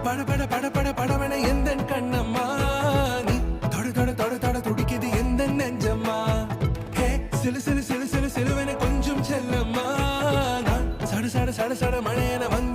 பட பட பட பட படவன எந்த கண்ணம்மா நீ தொட தொட தொட தொட துடிக்குது எந்த நெஞ்சம்மா ஹே சிலு சிலு சிலு சிலு சிலுவன கொஞ்சம் செல்லம்மா நான் சட சட சட சட மழையன வந்து